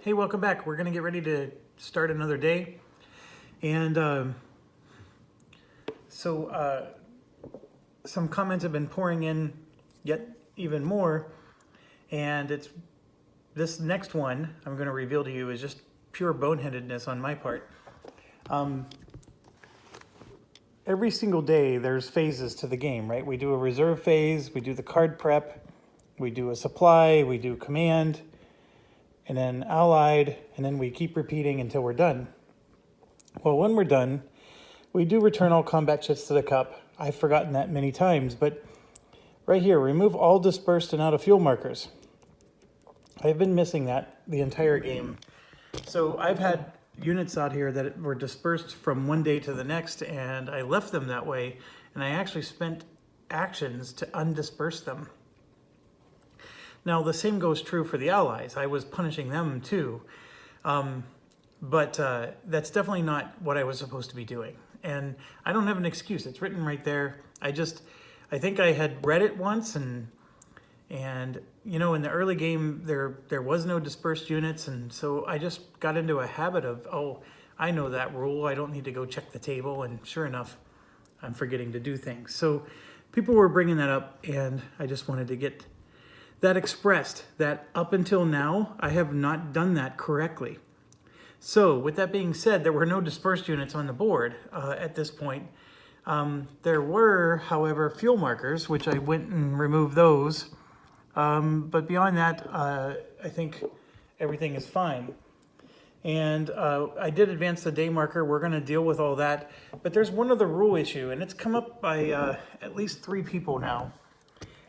Hey, welcome back. We're going to get ready to start another day. And some comments have been pouring in yet even more. And it's this next one I'm going to reveal to you is just pure boneheadedness on my part. Every single day there's phases to the game, right? We do a reserve phase, we do the card prep, we do a supply, we do command, and then allied, and then we keep repeating until we're done. Well, when we're done, we do return all combat chits to the cup. I've forgotten that many times, but right here, remove all dispersed and out of fuel markers. I've been missing that the entire game. So I've had units out here that were dispersed from one day to the next, and I left them that way, and I actually spent actions to undisperse them. Now, the same goes true for the allies. I was punishing them too, but that's definitely not what I was supposed to be doing. And I don't have an excuse. It's written right there. I think I had read it once, and you know, in the early game, there was no dispersed units, and so I just got into a habit of, oh, I know that rule. I don't need to go check the table, and sure enough, I'm forgetting to do things. So people were bringing that up, and I just wanted to get that expressed, that up until now, I have not done that correctly. So with that being said, there were no dispersed units on the board at this point. There were, however, fuel markers, which I went and removed those. But beyond that, I think everything is fine. And I did advance the day marker. We're going to deal with all that. But there's one other rule issue, and it's come up by at least 3 people now.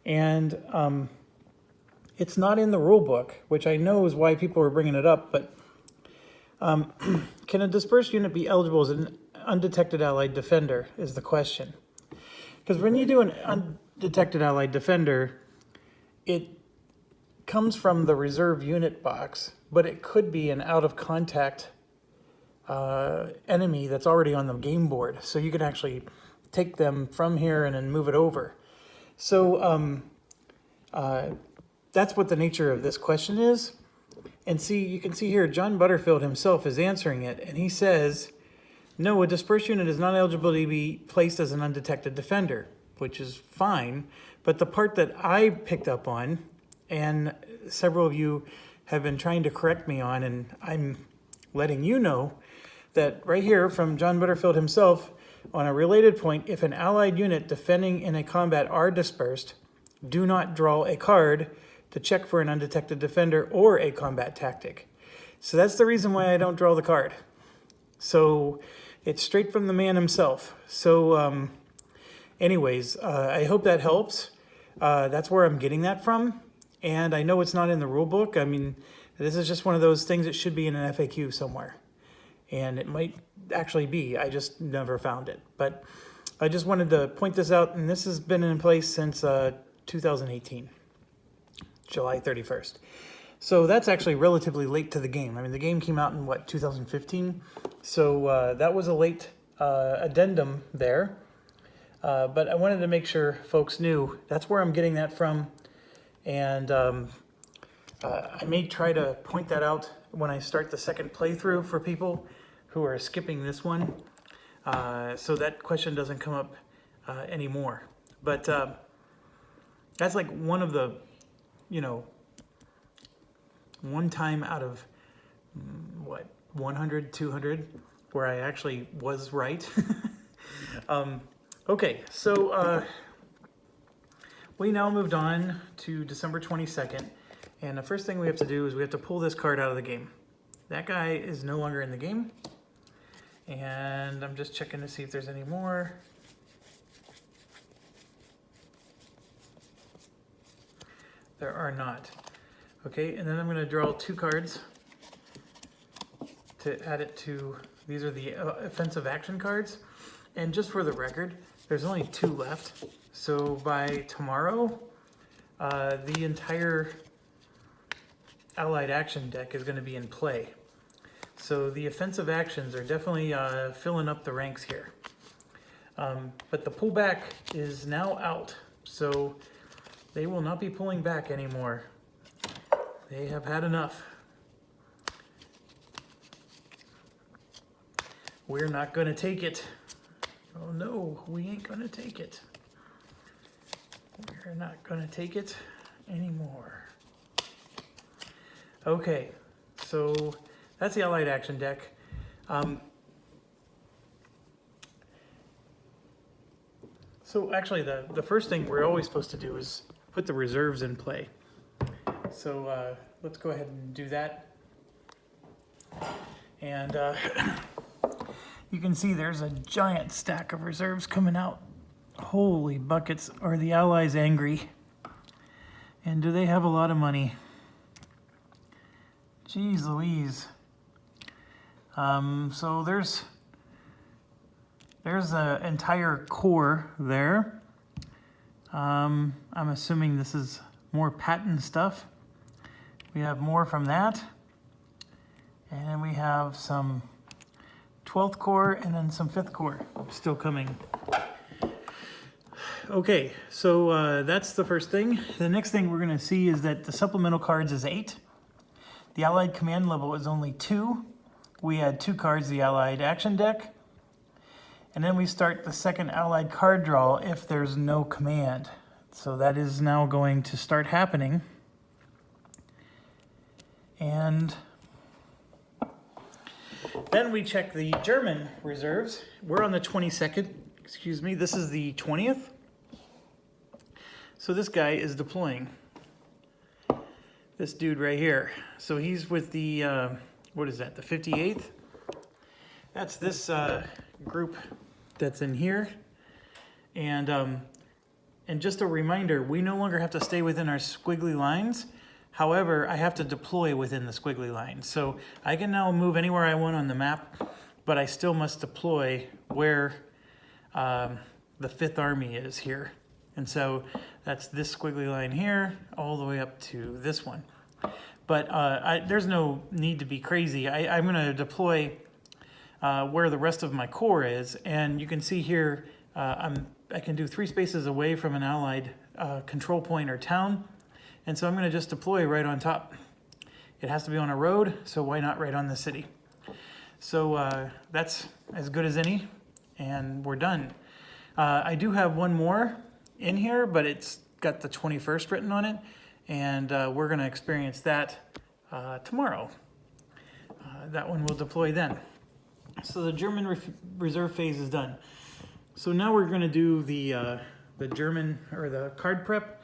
And it's not in the rule book, which I know is why people are bringing it up. But can a dispersed unit be eligible as an undetected allied defender is the question. Because when you do an undetected allied defender, it comes from the reserve unit box, but it could be an out of contact enemy that's already on the game board. So you can actually take them from here and then move it over. So that's what the nature of this question is. And see, you can see here, John Butterfield himself is answering it, and he says, no, a dispersed unit is not eligible to be placed as an undetected defender, which is fine. But the part that I picked up on, and several of you have been trying to correct me on, and I'm letting you know that right here from John Butterfield himself, on a related point, if an allied unit defending in a combat are dispersed, do not draw a card to check for an undetected defender or a combat tactic. So that's the reason why I don't draw the card. So it's straight from the man himself. So anyways, I hope that helps. That's where I'm getting that from. And I know it's not in the rule book. I mean, this is just one of those things that should be in an FAQ somewhere. And it might actually be. I just never found it. But I just wanted to point this out. And this has been in place since 2018, July 31st. So that's actually relatively late to the game. I mean, the game came out in, 2015? So that was a late addendum there. But I wanted to make sure folks knew that's where I'm getting that from. And I may try to point that out when I start the second playthrough for people who are skipping this one, so that question doesn't come up anymore. But that's like one of the, one time out of, 100, 200, where I actually was right. Okay, so we now moved on to December 22nd, and the first thing we have to do is we have to pull this card out of the game. That guy is no longer in the game, and I'm just checking to see if there's any more. There are not. Okay, and then I'm going to draw 2 cards to add it to, these are the offensive action cards. And just for the record, there's only 2 left. So by tomorrow, the entire allied action deck is going to be in play. So the offensive actions are definitely filling up the ranks here. But the pullback is now out. So they will not be pulling back anymore. They have had enough. we're not gonna take it. Oh no, we ain't gonna take it. We're not gonna take it anymore. Okay, so that's the Allied action deck. So actually the first thing we're always supposed to do is put the reserves in play. So let's go ahead and do that. And you can see there's a giant stack of reserves coming out. Holy buckets, are the Allies angry? And do they have a lot of money? Jeez Louise. So there's an entire core there. I'm assuming this is more patent stuff. We have more from that. And then we have some 12th core and then some 5th core still coming. Okay, so that's the first thing. The next thing we're going to see is that the supplemental cards is 8. The Allied command level is only 2. We add 2 cards to the Allied action deck. And then we start the second Allied card draw if there's no command. So that is now going to start happening. And then we check the German reserves. We're on the 22nd, excuse me, this is the 20th. So this guy is deploying. This dude right here. So he's with the, what is that, the 58th? That's this group that's in here. And just a reminder, we no longer have to stay within our squiggly lines. However, I have to deploy within the squiggly lines. So I can now move anywhere I want on the map, but I still must deploy where the 5th Army is here. And so that's this squiggly line here, all the way up to this one. But there's no need to be crazy. I'm going to deploy where the rest of my core is. And you can see here, I can do 3 spaces away from an Allied control point or town. And so I'm going to just deploy right on top. It has to be on a road, so why not right on the city? So that's as good as any, and we're done. I do have one more in here, but it's got the 21st written on it, and we're going to experience that tomorrow. That one will deploy then. So the German reserve phase is done. So now we're going to do the German, or the card prep.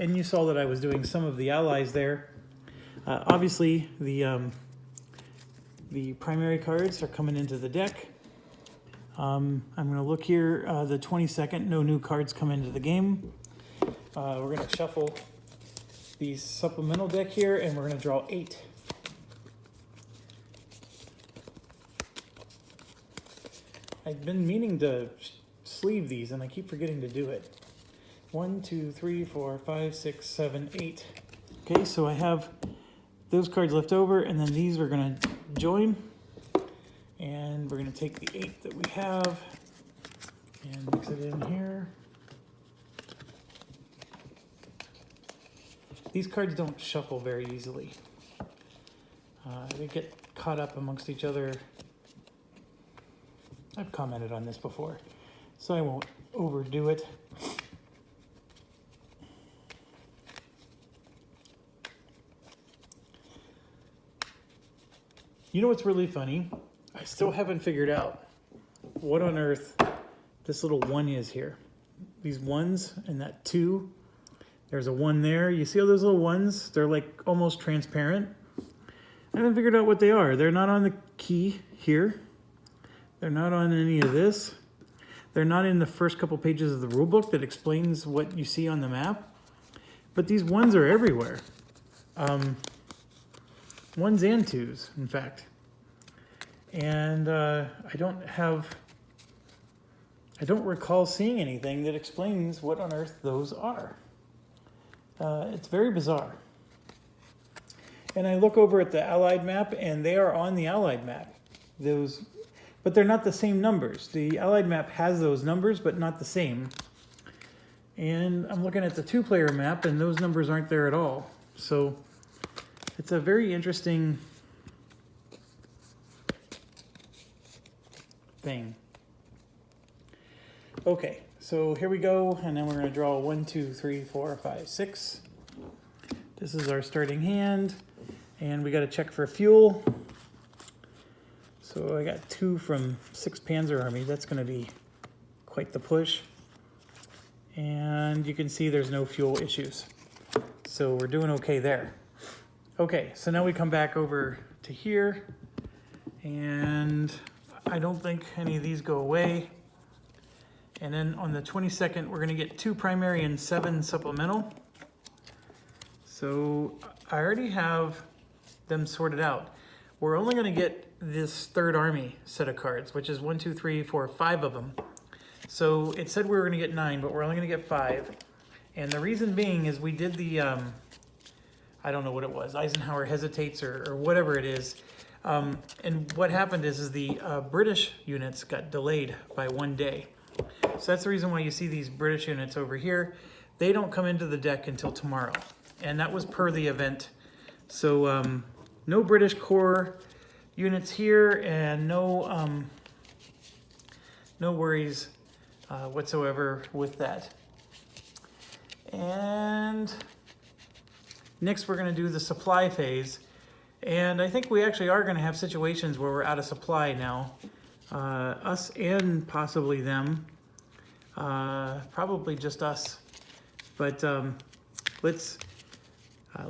And you saw that I was doing some of the Allies there. Obviously, the primary cards are coming into the deck. I'm going to look here, the 22nd, no new cards come into the game. We're going to shuffle the supplemental deck here, and we're going to draw 8. I've been meaning to sleeve these, and I keep forgetting to do it. 1, 2, 3, 4, 5, 6, 7, 8. Okay, so I have those cards left over, and then these we're going to join. And we're going to take the 8 that we have and mix it in here. These cards don't shuffle very easily. They get caught up amongst each other. I've commented on this before, so I won't overdo it. You know what's really funny? I still haven't figured out what on earth this little 1 is here. These 1s and that 2. There's a 1 there. You see all those little 1s? They're like almost transparent. I haven't figured out what they are. They're not on the key here. They're not on any of this. They're not in the first couple pages of the rulebook that explains what you see on the map. But these 1s are everywhere. 1s and 2s, in fact. And I don't recall seeing anything that explains what on earth those are. It's very bizarre. And I look over at the Allied map, and they are on the Allied map. But they're not the same numbers. The Allied map has those numbers, but not the same. And I'm looking at the 2-player map, and those numbers aren't there at all. So it's a very interesting thing. Okay, so here we go, and then we're going to draw 1, 2, 3, 4, 5, 6. This is our starting hand, and we got to check for fuel. So I got 2 from 6th Panzer Army. That's going to be quite the push. And you can see there's no fuel issues. So we're doing okay there. Okay, so now we come back over to here, and I don't think any of these go away. And then on the 22nd, we're going to get 2 primary and 7 supplemental. So I already have them sorted out. We're only going to get this 3rd Army set of cards, which is 1, 2, 3, 4, 5 of them. So it said we were going to get 9, but we're only going to get 5. And the reason being is we did the, I don't know what it was, Eisenhower hesitates or whatever it is. And what happened is the British units got delayed by 1 day. So that's the reason why you see these British units over here. They don't come into the deck until tomorrow. And that was per the event. So no British Corps units here, and no worries whatsoever with that. And next we're going to do the supply phase. And I think we actually are going to have situations where we're out of supply now. Us and possibly them. Probably just us. But let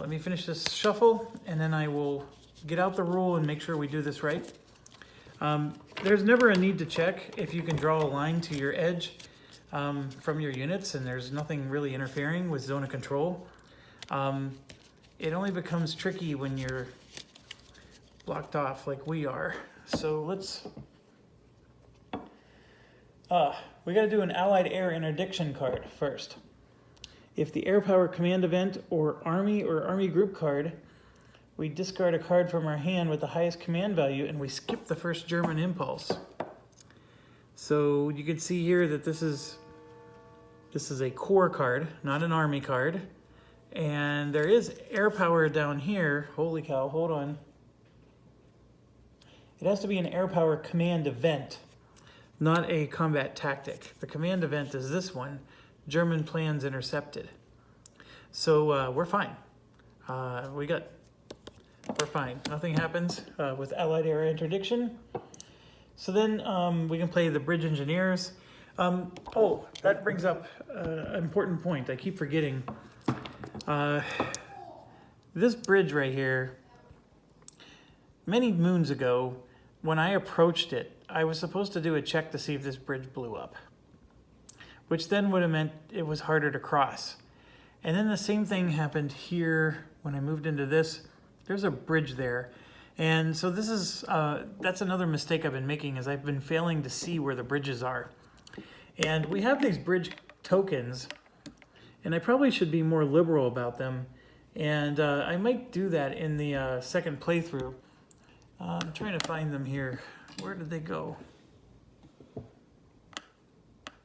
me finish this shuffle, and then I will get out the rule and make sure we do this right. There's never a need to check if you can draw a line to your edge from your units and there's nothing really interfering with zone of control. It only becomes tricky when you're blocked off like we are. So let's, we got to do an Allied Air Interdiction card first. If the Air Power Command event or Army Group card, we discard a card from our hand with the highest command value and we skip the first German impulse. So you can see here that this is a Corps card, not an Army card. And there is air power down here. Holy cow, hold on. It has to be an Air Power Command event, not a combat tactic. The command event is this one, German plans intercepted. So we're fine. We're fine. Nothing happens with Allied Air Interdiction. So then we can play the Bridge Engineers. Oh, that brings up an important point. I keep forgetting. This bridge right here, many moons ago, when I approached it, I was supposed to do a check to see if this bridge blew up, which then would have meant it was harder to cross. And then the same thing happened here when I moved into this. There's a bridge there. And so this is, that's another mistake I've been making, is I've been failing to see where the bridges are. And we have these bridge tokens, and I probably should be more liberal about them. And I might do that in the second playthrough. I'm trying to find them here. Where did they go?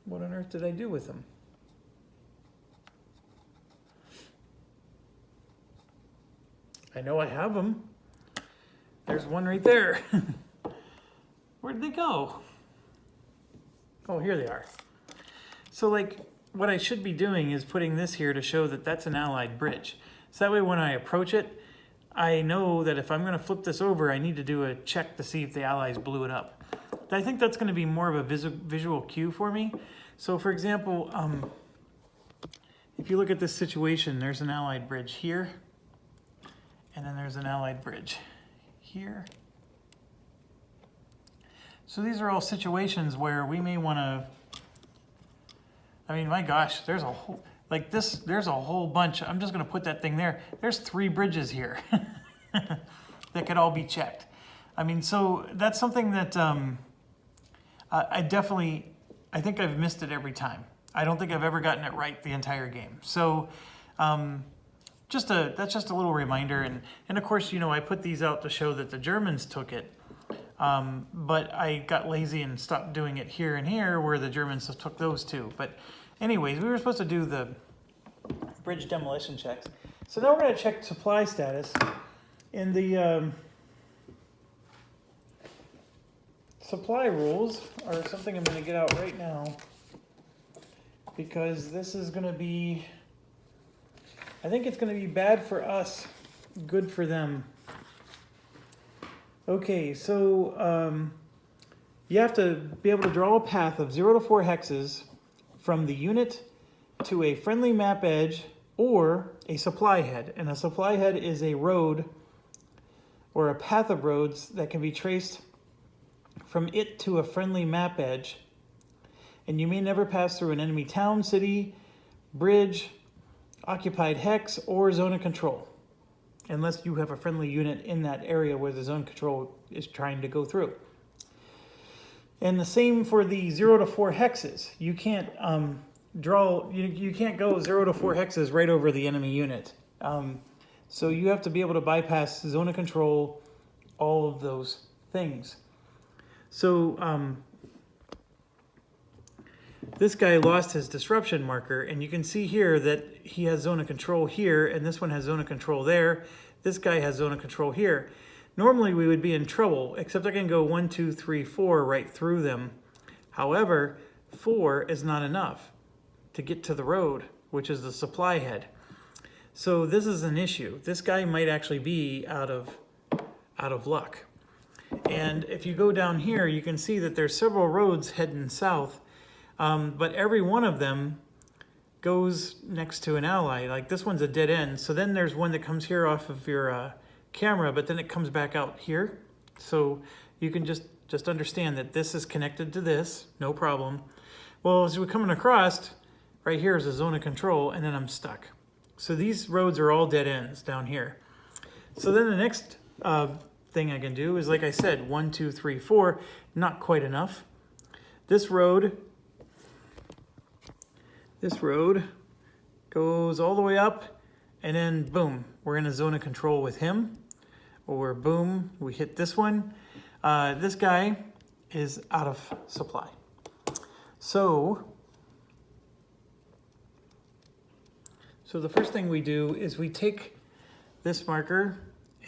What on earth did I do with them? I know I have them. There's one right there. Where did they go? Oh, here they are. So like, what I should be doing is putting this here to show that that's an Allied bridge. So that way when I approach it, I know that if I'm going to flip this over, I need to do a check to see if the Allies blew it up. I think that's going to be more of a visual cue for me. So for example, if you look at this situation, there's an Allied bridge here, and then there's an Allied bridge here. So these are all situations where we may want to, I mean, my gosh, there's a whole, like this, there's a whole bunch. I'm just going to put that thing there. There's 3 bridges here that could all be checked. I mean, so that's something that I think I've missed it every time. I don't think I've ever gotten it right the entire game. So that's just a little reminder. And of course, you know, I put these out to show that the Germans took it. But I got lazy and stopped doing it here and here where the Germans took those two. But anyways, we were supposed to do the bridge demolition checks. So now we're going to check supply status. In the supply rules are something I'm going to get out right now, because this is going to be, I think it's going to be bad for us, good for them. Okay, so you have to be able to draw a path of 0 to 4 hexes from the unit to a friendly map edge or a supply head. And a supply head is a road or a path of roads that can be traced from it to a friendly map edge. And you may never pass through an enemy town, city, bridge, occupied hex, or zone of control, unless you have a friendly unit in that area where the zone control is trying to go through. And the same for the 0 to 4 hexes. You can't you can't go 0 to 4 hexes right over the enemy unit. So you have to be able to bypass zone of control, all of those things. So this guy lost his disruption marker, and you can see here that he has zone of control here, and this one has zone of control there. This guy has zone of control here. Normally we would be in trouble, except I can go 1, 2, 3, 4 right through them. However, 4 is not enough to get to the road, which is the supply head. So this is an issue. This guy might actually be out of luck. And if you go down here, you can see that there's several roads heading south, but every one of them goes next to an ally. Like this one's a dead end. So then there's one that comes here off of your camera, but then it comes back out here. So you can just understand that this is connected to this, no problem. Well, as we're coming across, right here is a zone of control, and then I'm stuck. So these roads are all dead ends down here. So then the next thing I can do is, like I said, 1, 2, 3, 4, not quite enough. This road goes all the way up, and then boom, we're in a zone of control with him. Or boom, we hit this one. This guy is out of supply. So the first thing we do is we take this marker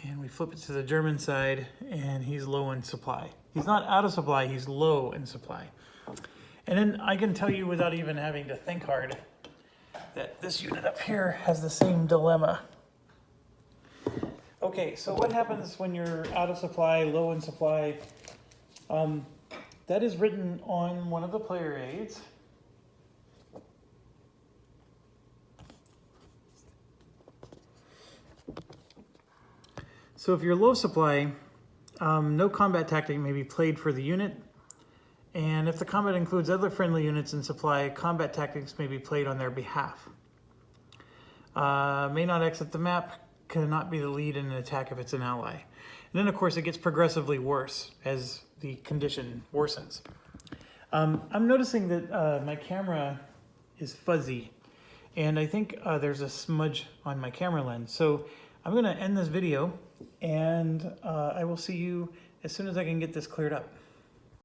and we flip it to the German side, and he's low in supply. He's not out of supply, he's low in supply. And then I can tell you without even having to think hard that this unit up here has the same dilemma. Okay, so what happens when you're out of supply, low in supply? That is written on one of the player aids. So if you're low supply, no combat tactic may be played for the unit. And if the combat includes other friendly units in supply, combat tactics may be played on their behalf. May not exit the map, cannot be the lead in an attack if it's an ally. And then of course it gets progressively worse as the condition worsens. I'm noticing that my camera is fuzzy, and I think there's a smudge on my camera lens. So I'm gonna end this video, and I will see you as soon as I can get this cleared up.